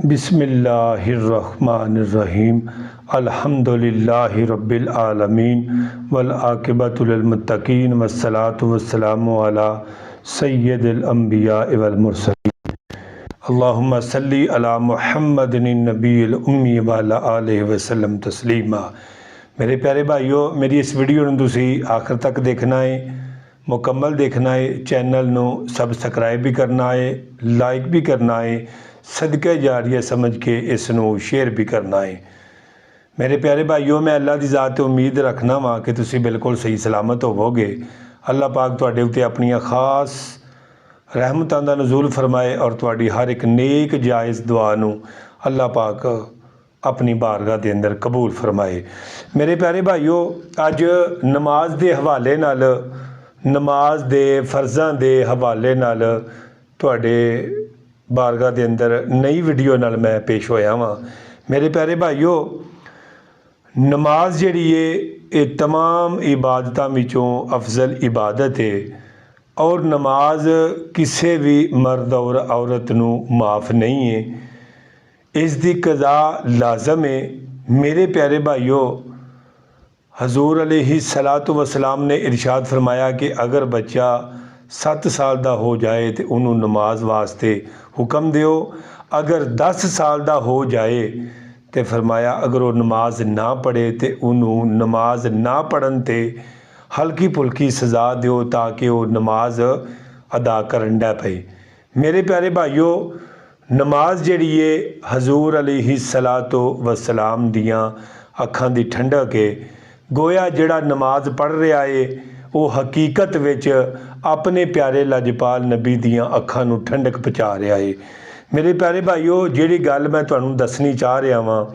बिस्मिल्लाहिर्रहमानिर्रहीम अल्हम्दुलिल्लाहि रब्बिल आलमीन वल आक़िबतु लिल मुत्तक़ीन वस्सलातु वस्सलामु अला सय्यिदिल अंबिया वल मुरसलीन अल्लाहुम्मा सल्लि अला मुहम्मदिन नबील उम्मी व अला आलिहि वसल्लम तस्लीमा। मेरे प्यारे भाईओ, मेरी इस वीडियो ਨੂੰ ਤੁਸੀਂ आखिर तक देखना है, मुकम्मल देखना है। चैनल ਨੂੰ सबसक्राइब भी करना है, लाइक भी करना है, सदके जारिया समझ के इसनों शेयर भी करना है। मेरे प्यारे भाईओ, मैं अल्लाह की ज़ात तो उम्मीद रखना वा कि तुसी बिल्कुल सही सलामत होवोगे। अल्लाह पाक तुहाडे उत्ते अपनियां खास रहमतां दा नज़ूल फरमाए और तुहाडी हर एक नेक जायज़ दुआ नूं अल्लाह पाक अपनी बारगाह के अंदर कबूल फरमाए। मेरे प्यारे भाईओ, अज नमाज के हवाले नाल, नमाज के फर्जां के हवाले नाल तुहाडे बारगाह के अंदर नई वीडियो नाल मैं पेश होया वां। मेरे प्यारे भाईओ, नमाज जिहड़ी है ये तमाम इबादतां विचों अफजल इबादत है और नमाज किसी भी मर्द और औरत नूं माफ़ नहीं है, इसकी कज़ा लाजम है। मेरे प्यारे भाईओ, हजूर अलैहिस्सलातु वस्सलाम ने इरशाद फरमाया कि अगर बच्चा 7 साल का हो जाए तो उन्होंने नमाज वास्ते हुक्म दिओ, अगर 10 साल का हो जाए तो फरमाया अगर वो नमाज ना पढ़े तो उन्होंने नमाज ना पढ़न ते हल्की फुल्की सज़ा दिओ ताकि वो नमाज अदा करन दै पे। मेरे प्यारे भाईओ, नमाज जिहड़ी है हजूर अलैहिस्सलातु वस्सलाम दियां अखां दी ठंडक है। गोया जिहड़ा नमाज पढ़ रहा है वो हकीकत विच अपने प्यारे लजपाल नबी दियां अखां नूं ठंडक पहुँचा रहा है। मेरे प्यारे भाईओ, जिहड़ी गल मैं तुहानूं दसनी चाह रहा वां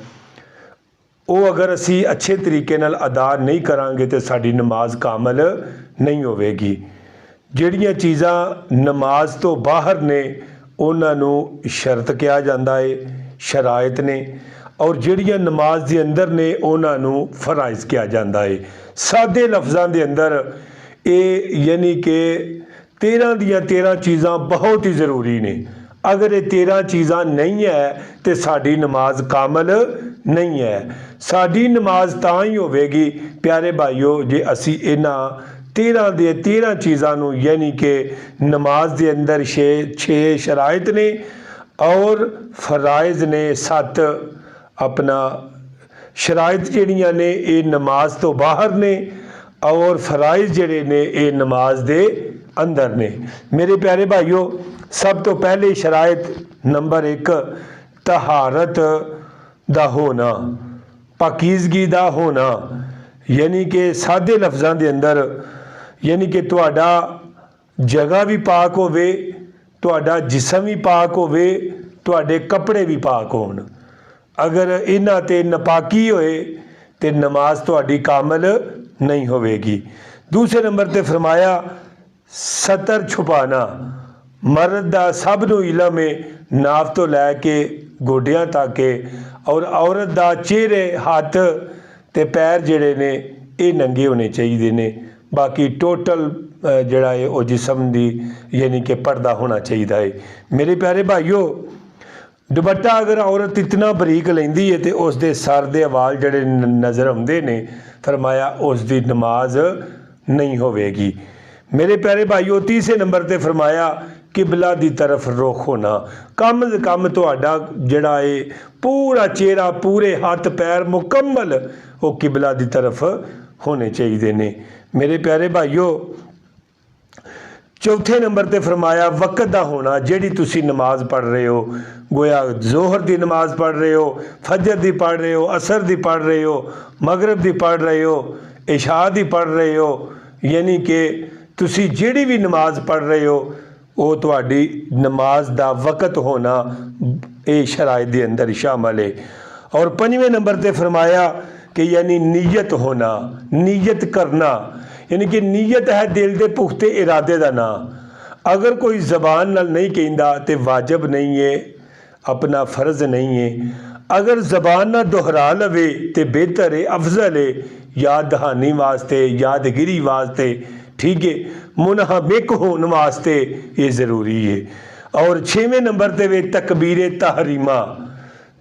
वो अगर असी अच्छे तरीके नाल अदा नहीं करांगे तो साडी नमाज कामल नहीं होवेगी। जिहड़ियां चीज़ां नमाज तो बाहर ने उन्हां नूं शर्त कहा जांदा है, शरायत ने, और जिहड़ियां नमाज दे अंदर ने उन्हां नूं फराइज़ कहा जांदा है। सादे लफ्ज़ां दे अंदर ये यानी कि 13 दियां 13 चीज़ां बहुत ही ज़रूरी ने। अगर ये 13 चीज़ां नहीं है तो साड़ी नमाज कामल नहीं है। साड़ी नमाज तां ही होवेगी प्यारे भाईओ जे असी इन्हां 13 दे 13 चीज़ां नूं यानी कि नमाज दे अंदर 6 शराइत ने और फराइज़ ने 7। अपना शराइत जिहड़ियां ने ये नमाज तो बाहर ने और फराइज़ जिहड़े ने ये नमाज दे अंदर ने। मेरे प्यारे भाईओ, सब तो पहले शराइत नंबर 1 तहारत दा होना, पाकीज़गी दा होना, यानी कि सादे लफ्ज़ां दे अंदर यानी कि तुहाडा जगह भी पाक होवे, तुहाडा जिस्म भी पाक होवे, तुहाडे कपड़े भी पाक होण। अगर इन्हां ते नपाकी होए तो नमाज तुहाडी कामल नहीं होवेगी। दूसरे नंबर ते फरमाया सतर छुपाना। मर्द दा सब नूं इलम है नाफ तो लैके गोडियां तक और औरत दा चेहरे हत्थ ते पैर जिहड़े ने ये नंगे होने चाहिए ने। बाकी टोटल जिहड़ा है वो जिस्म दी यानी कि पर्दा होना चाहिए है। मेरे प्यारे भाईओ, दुपट्टा अगर औरत इतना बरीक लैंदी है तो उसके सर दे वाल जिहड़े नज़र आउंदे ने, फरमाया उसकी नमाज नहीं होवेगी। मेरे प्यारे भाईओ, तीसरे नंबर ते फरमाया किबला दी तरफ रुख होना। कम से कम तुहाडा जिहड़ा है पूरा चेहरा, पूरे हत्थ पैर मुकम्मल वो किबला दी तरफ होने चाहिए ने। मेरे प्यारे भाईओ, चौथे नंबर ते फरमाया वक़्त दा होना। जिहड़ी तुसी नमाज पढ़ रहे हो, गोया जोहर दी नमाज पढ़ रहे हो, फजर दी पढ़ रहे हो, असर दी पढ़ रहे हो, मगरब दी पढ़ रहे हो, इशा दी पढ़ रहे हो, यानी कि तुसी जिहड़ी भी नमाज पढ़ रहे हो वो तुहाडी नमाज दा वक़्त होना ये शराइत दे अंदर शामिल है। और 5वें नंबर ते फरमाया कि यानी नीयत होना, नीयत करना, यानी कि नीयत है दिल दे पुख्ते इरादे दा ना। अगर कोई ज़बान नाल नहीं कहंदा तो वाजिब नहीं है, अपना फ़र्ज नहीं है। अगर ज़बान ना दोहरा लवे तो बेहतर है, अफजल है, याद दहानी वास्ते, यादगिरी वास्ते, ठीक है, मुनहमिक होने वास्ते ये ज़रूरी है। और 6वें नंबर ते वे तकबीर तहरीमा,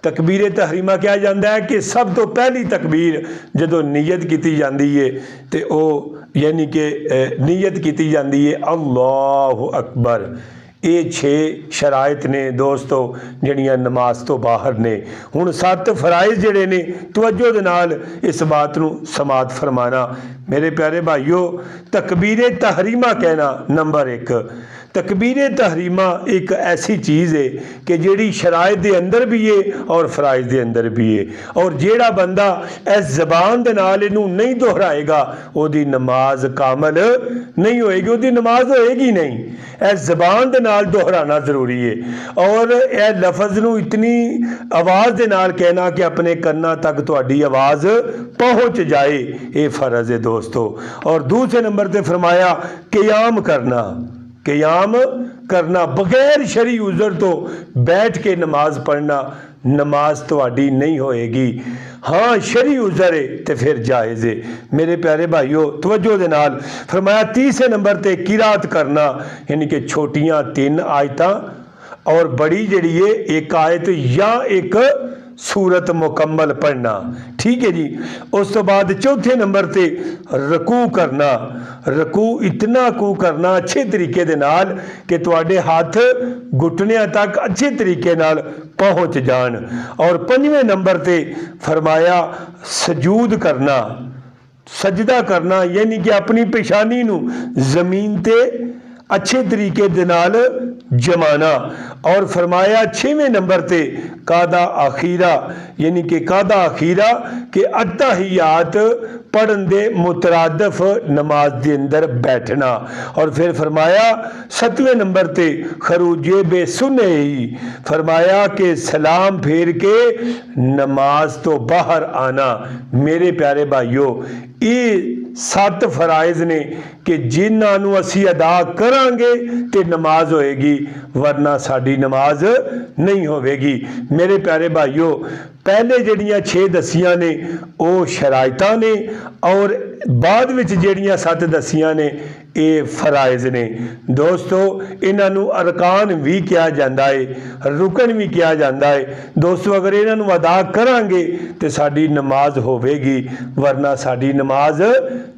तकबीर तहरीमा कहा जाता है कि सब तो पहली तकबीर जो नीयत की जाती है तो वह यानी कि नीयत की जाती है अल्लाहु अकबर। ये 6 शराइत ने दोस्तों जड़ियाँ नमाज तो बाहर ने। हुण 7 फराइज जड़े ने तवज्जो दे नाल इस बात नूं समात फरमाना। मेरे प्यारे भाईओ, तकबीर तहरीमा कहना नंबर 1। तकबीर तहरीमा एक ऐसी चीज़ है कि जिहड़ी शराइत दे अंदर भी है और फराइज दे अंदर भी है, और जिहड़ा बंदा इस जबान दे नाल इहनूं नहीं दोहराएगा ओदी नमाज कामल नहीं होएगी, ओदी नमाज होएगी नहीं। इस जबान दे नाल दोहराना जरूरी है और यह लफज नूं इतनी आवाज़ दे नाल कहना कि अपने कन्ना तक तुहाडी आवाज़ पहुँच जाए, ये फर्ज है दोस्तों। और दूसरे नंबर पर फरमाया क़याम करना। क़याम करना बगैर शरी उज़र तो बैठ के नमाज पढ़ना, नमाज तुहाडी नहीं होएगी। हाँ शरी उज़र है तो फिर जायज़ है। मेरे प्यारे भाईओ तवज्जो दे नाल फरमाया तीसरे नंबर ते किरात करना, यानी कि छोटियां 3 आयतां और बड़ी जड़ी है 1 आयत या 1 सूरत मुकम्मल पढ़ना। ठीक है जी। उस तो बाद चौथे नंबर ते रकू करना। रकू इतना कू करना अच्छे तरीके दे नाल कि तुहाडे हाथ घुटनियां तक अच्छे तरीके नाल पहुँच जान। और 5वें नंबर ते फरमाया सजूद करना, सजदा करना, यानी कि अपनी पेशानी नूं ज़मीन ते अच्छे तरीके दे नाल जमाना। और फरमाया 6वें नंबर ते कादा आखीरा, यानी कि कादा आखीरा के अत्तहियात पढ़न दे मुतरादफ नमाज दे अंदर बैठना। और फिर फरमाया 7वें नंबर ते खरूजे बेसुने ही, फरमाया कि सलाम फेर के नमाज तो बाहर आना। मेरे प्यारे भाईओ ये 7 फराइज ने कि जिन्होंने असी अदा करांगे तो नमाज होएगी, वरना साड़ी नमाज नहीं होवेगी। मेरे प्यारे भाईओ पहले जड़ियाँ 6 दसियां ने वो शराइतां ने और बाद विच जड़ियाँ 7 दसियां ने ये फराइज ने। दोस्तों इन्हों अरकान भी कहा जाता है, रुकन भी कहा जाता है। दोस्तों अगर इन्हों अदा करांगे तो साड़ी नमाज होवेगी, वरना साड़ी नमाज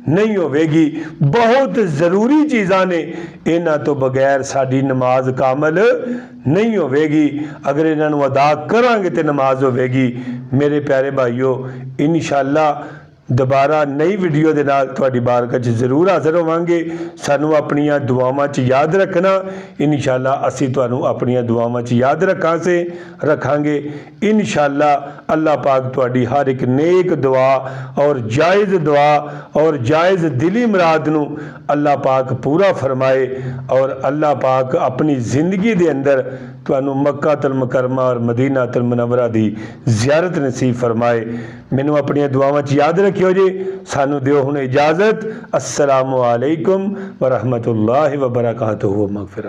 नहीं होवेगी। बहुत ज़रूरी चीज़ां ने, इन्हां तो बगैर साड़ी नमाज कामल नहीं होवेगी। अगर इन्हों अदा करांगे तो नमाज होवेगी। मेरे प्यारे भाईओ इंशाअल्लाह दोबारा नई वीडियो के नाल तुहाडी बारगाह च जरूर हाज़र होवांगे। सानू अपनियां दुआवां च याद रखना। इंशाअल्लाह असी तुहानू अपनियां दुआवां च याद रखांगे। इंशाअल्लाह अल्लाह पाक तुहाडी हर एक नेक दुआ और जायज़ दिली मुराद नू अल्लाह पाक पूरा फरमाए और अल्लाह पाक अपनी जिंदगी दे अंदर तुहानू मक्का तुल मुकरमा और मदीना तुल मुनव्वरा दी ज़ियारत नसीब फरमाए। मैनू अपनियां दुआवां च याद रखियो जी। सानू दिओ हुण इजाज़त। अस्सलामु अलैकुम व रहमतुल्लाहि व बरकातुहू व मग़फ़िरत।